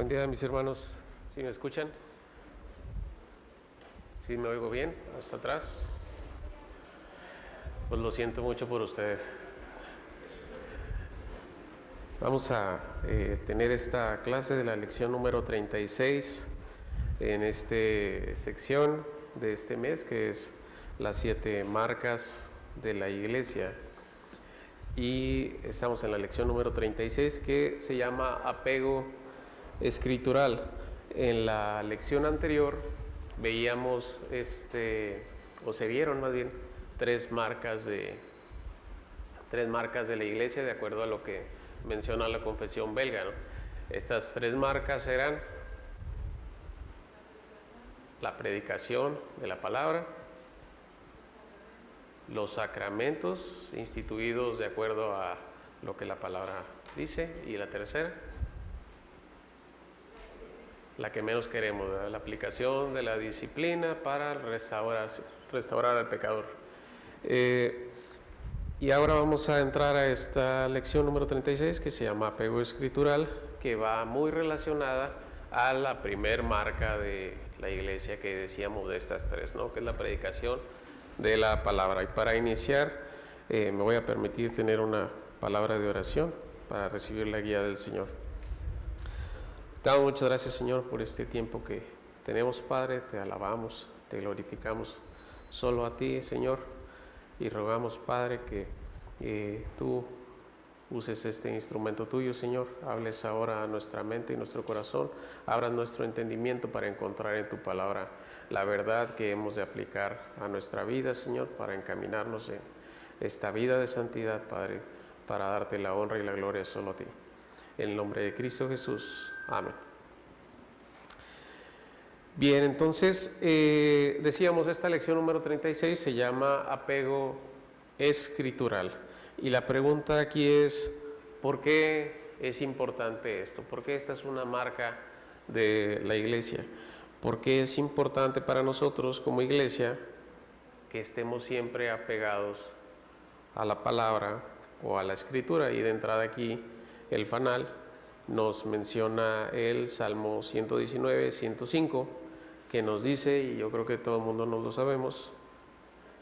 Buen día, mis hermanos. ¿Sí me escuchan? ¿Sí me oigo bien? ¿Hasta atrás? Pues lo siento mucho por ustedes. Vamos a tener esta clase de la lección número 36 en esta sección de este mes, que es las 7 marcas de la iglesia. Y estamos en la lección número 36, que se llama apego escritural. En la lección anterior veíamos o se vieron más bien tres marcas de la iglesia, de acuerdo a lo que menciona la confesión belga, ¿no? Estas tres marcas eran la predicación de la palabra, los sacramentos instituidos de acuerdo a lo que la palabra dice, y la tercera, la que menos queremos, ¿verdad? La aplicación de la disciplina para restaurar al pecador. Y ahora vamos a entrar a esta lección número 36, que se llama apego escritural, que va muy relacionada a la primer marca de la iglesia que decíamos de estas tres, ¿no? Que es la predicación de la palabra. Y para iniciar me voy a permitir tener una palabra de oración para recibir la guía del Señor. Te damos muchas gracias, Señor, por este tiempo que tenemos, Padre. Te alabamos, te glorificamos solo a ti, Señor, y rogamos, Padre, que tú uses este instrumento tuyo, Señor. Hables ahora a nuestra mente y nuestro corazón, abras nuestro entendimiento para encontrar en tu palabra la verdad que hemos de aplicar a nuestra vida, Señor, para encaminarnos en esta vida de santidad, Padre, para darte la honra y la gloria solo a ti. En el nombre de Cristo Jesús. Amén. Bien, entonces decíamos, esta lección número 36 se llama apego escritural. Y la pregunta aquí es, ¿por qué es importante esto? ¿Por qué esta es una marca de la iglesia? ¿Por qué es importante para nosotros como iglesia que estemos siempre apegados a la palabra o a la escritura? Y de entrada aquí el fanal nos menciona el Salmo 119, 105, que nos dice, y yo creo que todo el mundo nos lo sabemos: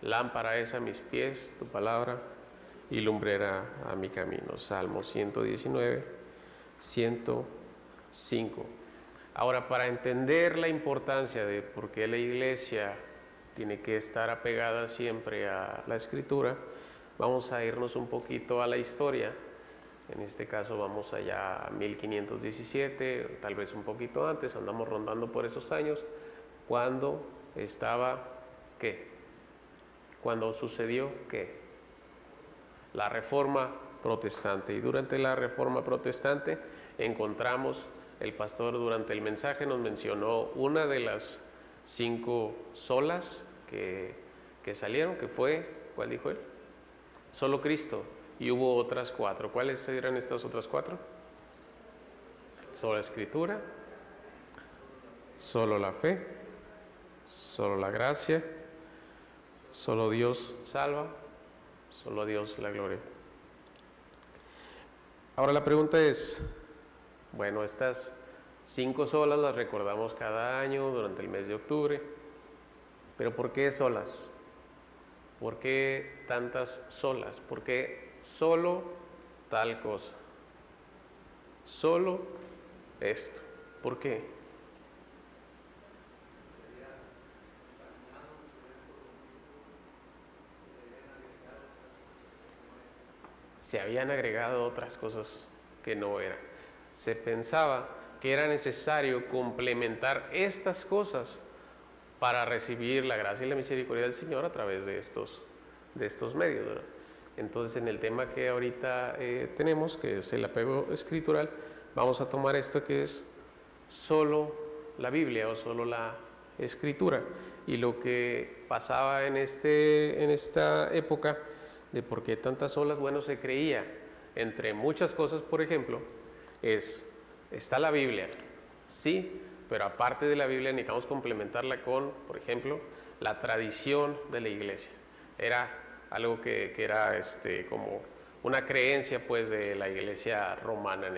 lámpara es a mis pies tu palabra y lumbrera a mi camino. Salmo 119, 105. Ahora, para entender la importancia de por qué la iglesia tiene que estar apegada siempre a la escritura, vamos a irnos un poquito a la historia. En este caso vamos allá a 1517, tal vez un poquito antes, andamos rondando por esos años, cuando estaba, ¿qué? Cuando sucedió, ¿qué? La Reforma Protestante. Y durante la Reforma Protestante encontramos, el pastor durante el mensaje nos mencionó una de las 5 solas que salieron, que fue, ¿cuál dijo él? Solo Cristo. Y hubo otras 4. ¿Cuáles eran estas otras 4? Solo la Escritura, solo la fe, solo la gracia, solo Dios salva, solo Dios la gloria. Ahora la pregunta es, bueno, estas 5 solas las recordamos cada año durante el mes de octubre, pero ¿por qué solas? ¿Por qué tantas solas? ¿Por qué solo tal cosa? Solo esto. ¿Por qué? Se habían agregado otras cosas que no eran. Se pensaba que era necesario complementar estas cosas para recibir la gracia y la misericordia del Señor a través de estos medios, ¿verdad? Entonces, en el tema que ahorita tenemos, que es el apego escritural, vamos a tomar esto que es solo la Biblia o solo la Escritura. Y lo que pasaba en esta época de por qué tantas solas, bueno, se creía, entre muchas cosas, por ejemplo, está la Biblia, sí, pero aparte de la Biblia necesitamos complementarla con, por ejemplo, la tradición de la iglesia. Era algo que era como una creencia, pues, de la iglesia romana en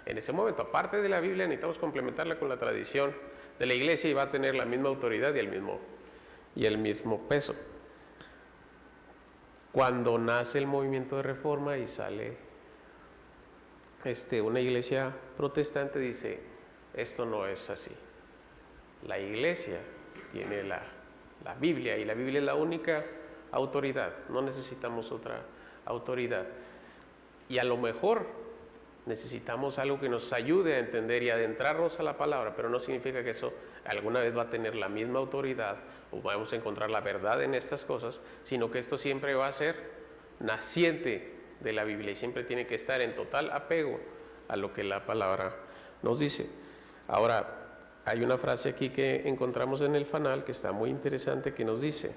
en ese momento. Aparte de la Biblia, necesitamos complementarla con la tradición de la iglesia y va a tener la misma autoridad y el mismo peso. Cuando nace el movimiento de reforma y sale una iglesia protestante, dice, esto no es así. La iglesia tiene la Biblia y la Biblia es la única autoridad, no necesitamos otra autoridad. Y a lo mejor necesitamos algo que nos ayude a entender y adentrarnos a la palabra, pero no significa que eso alguna vez va a tener la misma autoridad o vamos a encontrar la verdad en estas cosas, sino que esto siempre va a ser naciente de la Biblia y siempre tiene que estar en total apego a lo que la palabra nos dice. Ahora, hay una frase aquí que encontramos en el fanal que está muy interesante, que nos dice: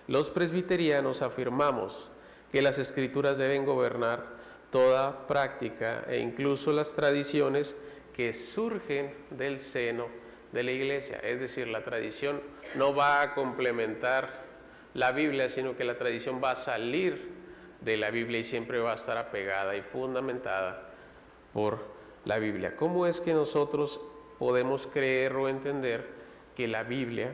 los presbiterianos afirmamos que las escrituras deben gobernar toda práctica e incluso las tradiciones que surgen del seno de la iglesia. Es decir, la tradición no va a complementar la Biblia, sino que la tradición va a salir de la Biblia y siempre va a estar apegada y fundamentada por la Biblia. ¿Cómo es que nosotros podemos creer o entender que la Biblia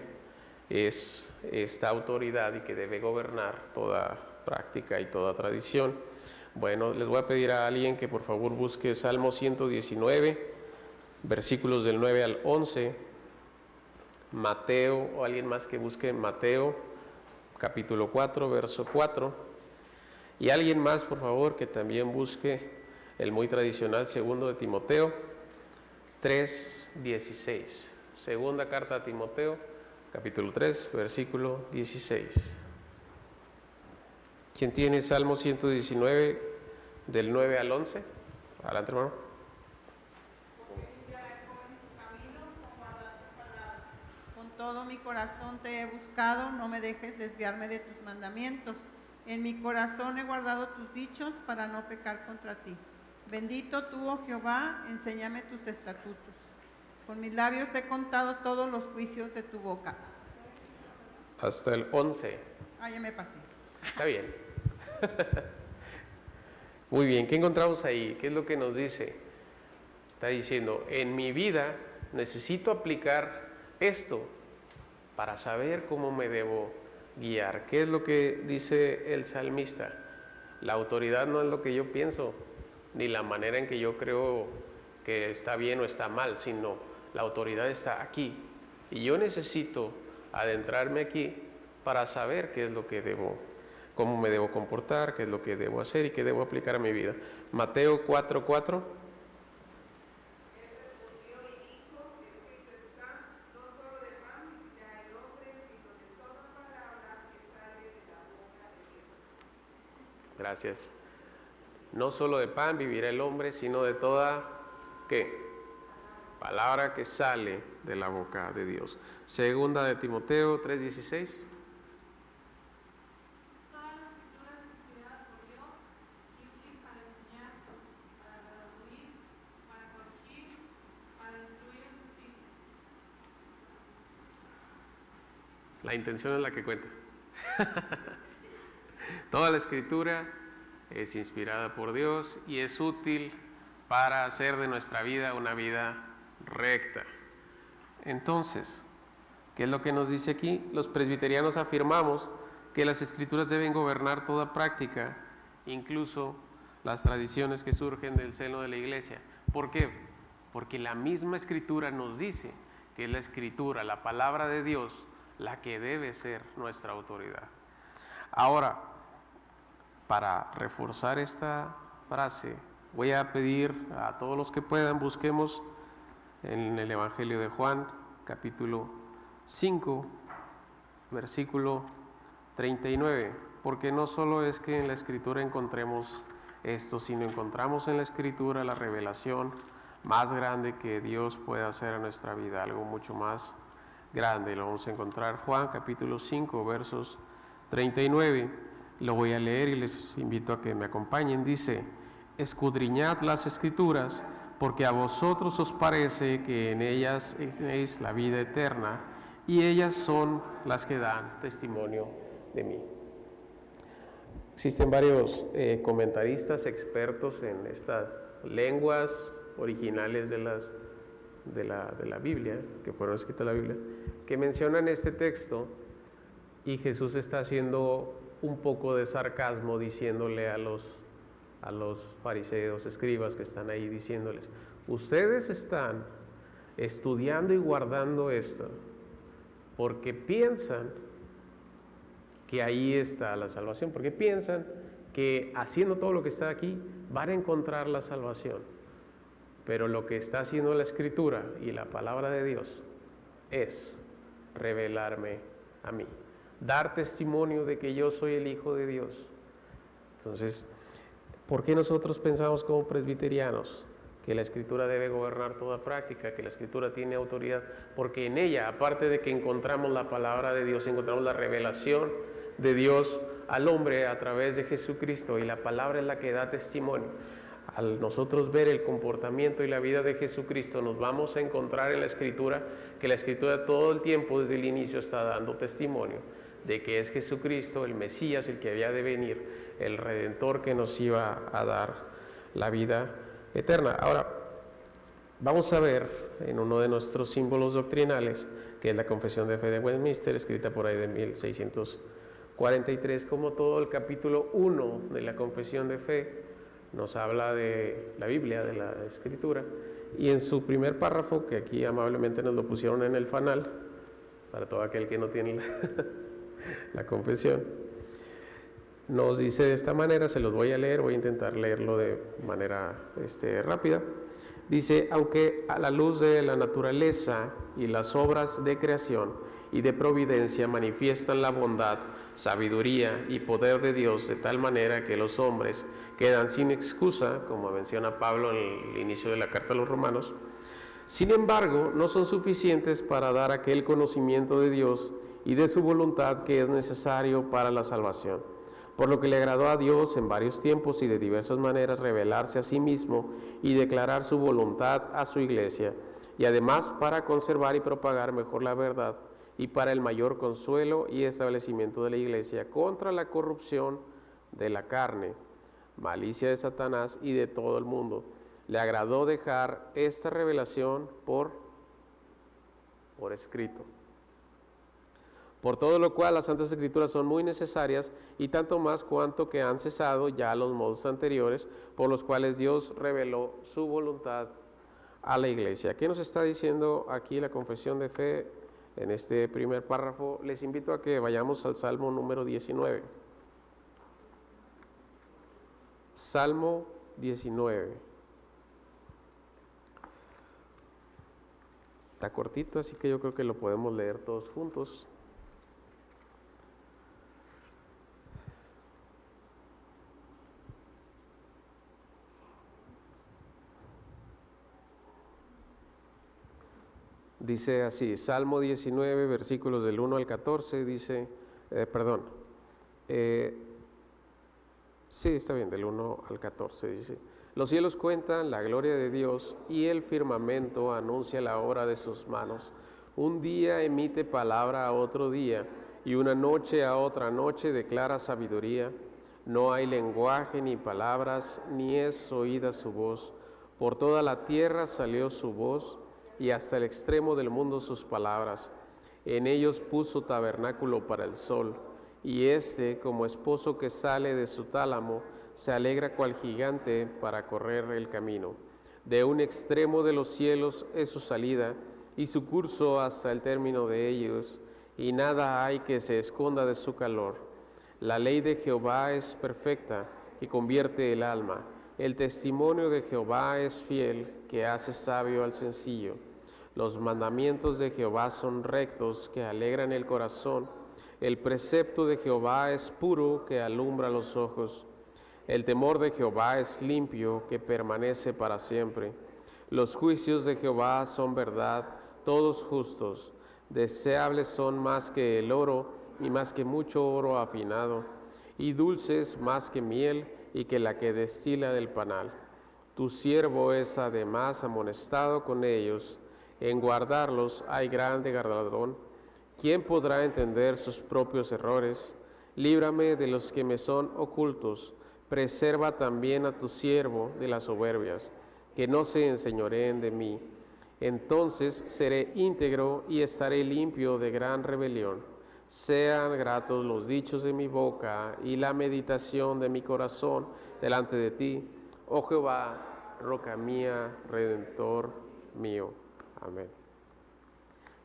es esta autoridad y que debe gobernar toda práctica y toda tradición? Bueno, les voy a pedir a alguien que por favor busque Salmo 119, versículos del 9 al 11, Mateo, o alguien más que busque Mateo, capítulo 4, verso 4, y alguien más, por favor, que también busque el muy tradicional segundo de Timoteo 3:16. Segunda carta a Timoteo, capítulo 3, versículo 16. ¿Quién tiene Salmo 119 del 9 al 11? Adelante, hermano. Con todo mi corazón te he buscado, no me dejes desviarme de tus mandamientos. En mi corazón he guardado tus dichos para no pecar contra ti. Bendito tú, oh Jehová, enséñame tus estatutos. Con mis labios he contado todos los juicios de tu boca. Hasta el 11. Ya me pasé. Está bien. Muy bien, ¿qué encontramos ahí? ¿Qué es lo que nos dice? Está diciendo, en mi vida necesito aplicar esto para saber cómo me debo guiar. ¿Qué es lo que dice el salmista? La autoridad no es lo que yo pienso, ni la manera en que yo creo que está bien o está mal, sino la autoridad está aquí. Y yo necesito adentrarme aquí para saber qué es lo que debo, cómo me debo comportar, qué es lo que debo hacer y qué debo aplicar a mi vida. Mateo 4:4. Gracias. No solo de pan vivirá el hombre, sino de toda, ¿qué? Palabra que sale de la boca de Dios. Segunda de Timoteo 3:16. La intención es la que cuenta. Toda la escritura es inspirada por Dios y es útil para hacer de nuestra vida una vida recta. Entonces, ¿qué es lo que nos dice aquí? Los presbiterianos afirmamos que las escrituras deben gobernar toda práctica, incluso las tradiciones que surgen del seno de la iglesia. ¿Por qué? Porque la misma escritura nos dice que es la escritura, la palabra de Dios, la que debe ser nuestra autoridad. Ahora, para reforzar esta frase, voy a pedir a todos los que puedan, busquemos en el Evangelio de Juan, capítulo 5, versículo 39, porque no solo es que en la Escritura encontremos esto, sino encontramos en la Escritura la revelación más grande que Dios puede hacer en nuestra vida, algo mucho más grande. Lo vamos a encontrar Juan capítulo 5 versos 39. Lo voy a leer y les invito a que me acompañen. Dice: escudriñad las escrituras, porque a vosotros os parece que en ellas tenéis la vida eterna, y ellas son las que dan testimonio de mí. Existen varios comentaristas expertos en estas lenguas originales de la Biblia, que fueron escritas en la Biblia, que mencionan este texto, y Jesús está haciendo un poco de sarcasmo diciéndole a los fariseos, escribas que están ahí, diciéndoles: ustedes están estudiando y guardando esto porque piensan que ahí está la salvación, porque piensan que haciendo todo lo que está aquí van a encontrar la salvación. Pero lo que está haciendo la Escritura y la palabra de Dios es revelarme a mí, dar testimonio de que yo soy el Hijo de Dios. Entonces, ¿por qué nosotros pensamos como presbiterianos que la Escritura debe gobernar toda práctica, que la Escritura tiene autoridad? Porque en ella, aparte de que encontramos la palabra de Dios, encontramos la revelación de Dios al hombre a través de Jesucristo, y la palabra es la que da testimonio. Al nosotros ver el comportamiento y la vida de Jesucristo, nos vamos a encontrar en la Escritura que la Escritura todo el tiempo, desde el inicio, está dando testimonio de que es Jesucristo, el Mesías, el que había de venir, el Redentor que nos iba a dar la vida eterna. Ahora, vamos a ver en uno de nuestros símbolos doctrinales, que es la Confesión de Fe de Westminster, escrita por ahí de 1643, como todo el capítulo 1 de la Confesión de Fe nos habla de la Biblia, de la Escritura, y en su primer párrafo, que aquí amablemente nos lo pusieron en el fanal, para todo aquel que no tiene la confesión, nos dice de esta manera, se los voy a leer, voy a intentar leerlo de manera rápida. Dice: aunque a la luz de la naturaleza y las obras de creación y de providencia manifiestan la bondad, sabiduría y poder de Dios de tal manera que los hombres quedan sin excusa, como menciona Pablo en el inicio de la carta a los Romanos, sin embargo, no son suficientes para dar aquel conocimiento de Dios y de su voluntad que es necesario para la salvación. Por lo que le agradó a Dios en varios tiempos y de diversas maneras revelarse a sí mismo y declarar su voluntad a su iglesia, y además para conservar y propagar mejor la verdad, y para el mayor consuelo y establecimiento de la iglesia contra la corrupción de la carne, malicia de Satanás y de todo el mundo. Le agradó dejar esta revelación por escrito. Por todo lo cual las Santas Escrituras son muy necesarias, y tanto más cuanto que han cesado ya los modos anteriores, por los cuales Dios reveló su voluntad a la iglesia. ¿Qué nos está diciendo aquí la Confesión de Fe en este primer párrafo? Les invito a que vayamos al Salmo número 19. Salmo 19. Está cortito, así que yo creo que lo podemos leer todos juntos. Dice así, Salmo 19, versículos del 1 al 14, dice, sí, está bien, del 1 al 14, dice: los cielos cuentan la gloria de Dios, y el firmamento anuncia la obra de sus manos. Un día emite palabra a otro día, y una noche a otra noche declara sabiduría. No hay lenguaje ni palabras, ni es oída su voz. Por toda la tierra salió su voz, y hasta el extremo del mundo sus palabras. En ellos puso tabernáculo para el sol, y como esposo que sale de su tálamo, se alegra cual gigante para correr el camino. De un extremo de los cielos es su salida, y su curso hasta el término de ellos, y nada hay que se esconda de su calor. La ley de Jehová es perfecta, y convierte el alma. El testimonio de Jehová es fiel, que hace sabio al sencillo. Los mandamientos de Jehová son rectos, que alegran el corazón. El precepto de Jehová es puro, que alumbra los ojos. El temor de Jehová es limpio, que permanece para siempre. Los juicios de Jehová son verdad, todos justos. Deseables son más que el oro, y más que mucho oro afinado, y dulces más que miel, y que la que destila del panal. Tu siervo es además amonestado con ellos, en guardarlos hay grande galardón. ¿Quién podrá entender sus propios errores? Líbrame de los que me son ocultos, preserva también a tu siervo de las soberbias, que no se enseñoreen de mí. Entonces seré íntegro y estaré limpio de gran rebelión. Sean gratos los dichos de mi boca y la meditación de mi corazón delante de ti, oh Jehová, roca mía, redentor mío. Amén.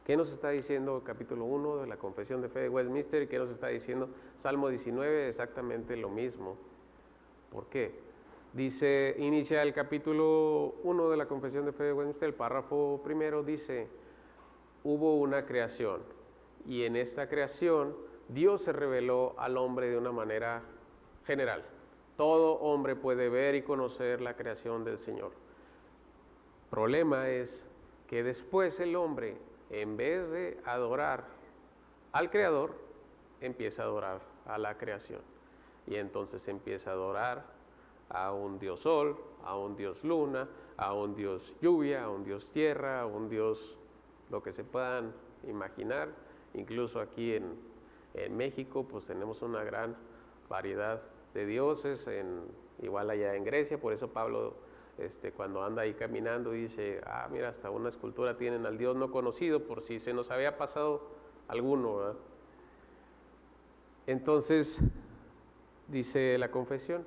¿Qué nos está diciendo capítulo 1 de la Confesión de Fe de Westminster? ¿Y qué nos está diciendo Salmo 19? Exactamente lo mismo. ¿Por qué? Dice, inicia el capítulo 1 de la Confesión de Fe de Westminster, el párrafo primero dice, hubo una creación y en esta creación Dios se reveló al hombre de una manera general. Todo hombre puede ver y conocer la creación del Señor. Problema es que después el hombre, en vez de adorar al Creador, empieza a adorar a la creación. Y entonces empieza a adorar a un Dios Sol, a un Dios Luna, a un Dios Lluvia, a un Dios Tierra, a un Dios lo que se puedan imaginar. Incluso aquí en México pues tenemos una gran variedad de dioses, igual allá en Grecia, por eso Pablo cuando anda ahí caminando dice, mira, hasta una escultura tienen al Dios no conocido, por si se nos había pasado alguno, ¿verdad? Entonces, dice la confesión,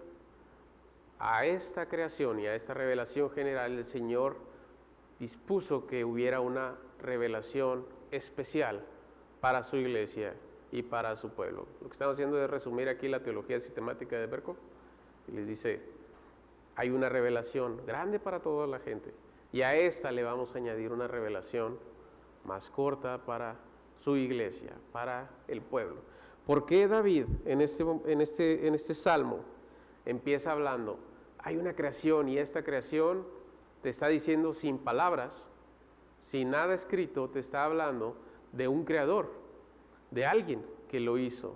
a esta creación y a esta revelación general el Señor dispuso que hubiera una revelación especial para su iglesia y para su pueblo. Lo que estamos haciendo es resumir aquí la teología sistemática de Berkhof y les dice, hay una revelación grande para toda la gente y a esta le vamos a añadir una revelación más corta para su iglesia, para el pueblo. ¿Por qué David en este salmo empieza hablando? Hay una creación y esta creación te está diciendo sin palabras, sin nada escrito, te está hablando de un creador, de alguien que lo hizo.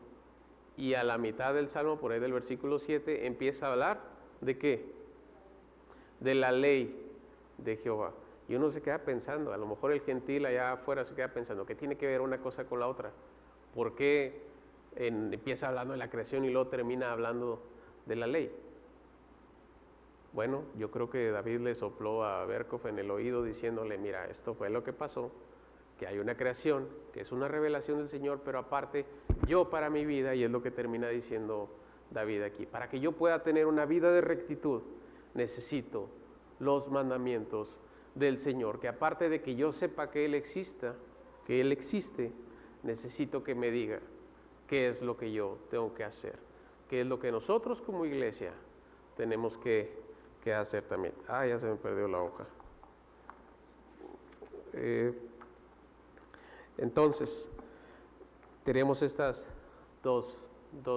Y a la mitad del salmo, por ahí del versículo 7, empieza a hablar ¿de qué? De la ley de Jehová. Y uno se queda pensando, a lo mejor el gentil allá afuera se queda pensando, ¿qué tiene que ver una cosa con la otra? ¿Por qué empieza hablando de la creación y luego termina hablando de la ley? Bueno, yo creo que David le sopló a Berkhof en el oído diciéndole, mira, esto fue lo que pasó, que hay una creación, que es una revelación del Señor, pero aparte, yo para mi vida, y es lo que termina diciendo David aquí, para que yo pueda tener una vida de rectitud, necesito los mandamientos del Señor, que aparte de que yo sepa que Él existe, necesito que me diga qué es lo que yo tengo que hacer, qué es lo que nosotros como iglesia tenemos que hacer también. Ya se me perdió la hoja. Entonces, tenemos estas dos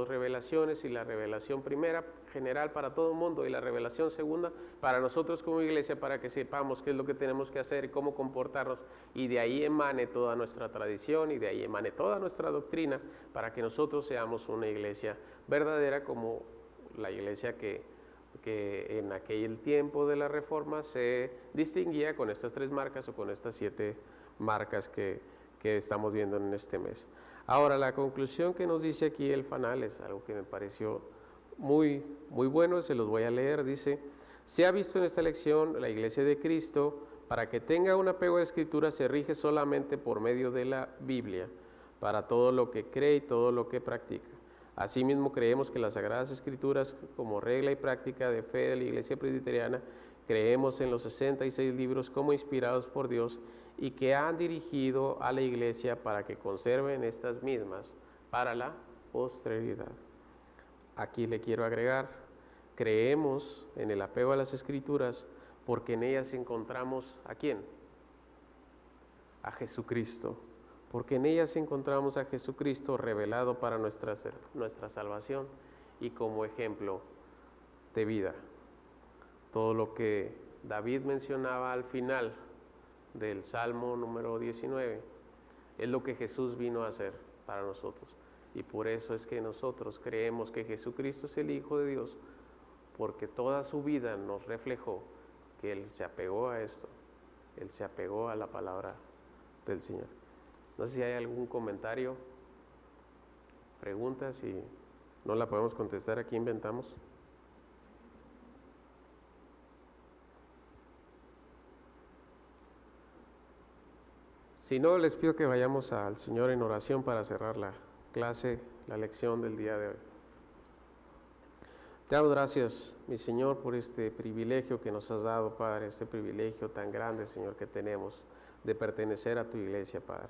revelaciones, y la revelación primera general para todo el mundo y la revelación segunda para nosotros como iglesia, para que sepamos qué es lo que tenemos que hacer y cómo comportarnos, y de ahí emane toda nuestra tradición y de ahí emane toda nuestra doctrina, para que nosotros seamos una iglesia verdadera como la iglesia que en aquel tiempo de la Reforma se distinguía con estas 3 marcas o con estas 7 marcas que estamos viendo en este mes. Ahora, la conclusión que nos dice aquí el fanal es algo que me pareció muy, muy bueno, se los voy a leer. Dice, se ha visto en esta lección la Iglesia de Cristo, para que tenga un apego a la Escritura, se rige solamente por medio de la Biblia, para todo lo que cree y todo lo que practica. Asimismo, creemos que las Sagradas Escrituras, como regla y práctica de fe de la Iglesia Presbiteriana, creemos en los 66 libros como inspirados por Dios y que han dirigido a la Iglesia para que conserven estas mismas para la posteridad. Aquí le quiero agregar, creemos en el apego a las Escrituras porque en ellas encontramos ¿a quién? A Jesucristo. Porque en ellas encontramos a Jesucristo revelado para nuestra salvación y como ejemplo de vida. Todo lo que David mencionaba al final del Salmo número 19 es lo que Jesús vino a hacer para nosotros. Y por eso es que nosotros creemos que Jesucristo es el Hijo de Dios, porque toda su vida nos reflejó que Él se apegó a esto, Él se apegó a la palabra del Señor. No sé si hay algún comentario, pregunta, si no la podemos contestar, aquí inventamos. Si no, les pido que vayamos al Señor en oración para cerrar la clase, la lección del día de hoy. Te damos gracias, mi Señor, por este privilegio que nos has dado, Padre, este privilegio tan grande, Señor, que tenemos de pertenecer a tu iglesia, Padre.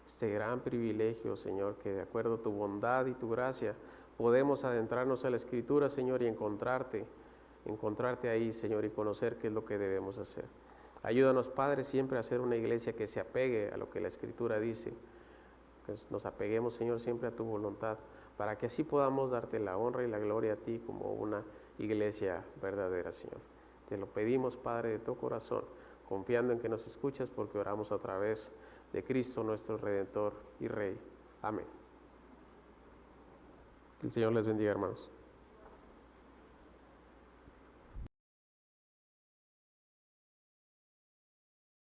Este gran privilegio, Señor, que de acuerdo a tu bondad y tu gracia podemos adentrarnos a la Escritura, Señor, y encontrarte ahí, Señor, y conocer qué es lo que debemos hacer. Ayúdanos, Padre, siempre a ser una iglesia que se apegue a lo que la Escritura dice, que nos apeguemos, Señor, siempre a tu voluntad, para que así podamos darte la honra y la gloria a ti como una iglesia verdadera, Señor. Te lo pedimos, Padre, de todo corazón, confiando en que nos escuchas, porque oramos a través de Cristo, nuestro Redentor y Rey. Amén. Que el Señor les bendiga, hermanos.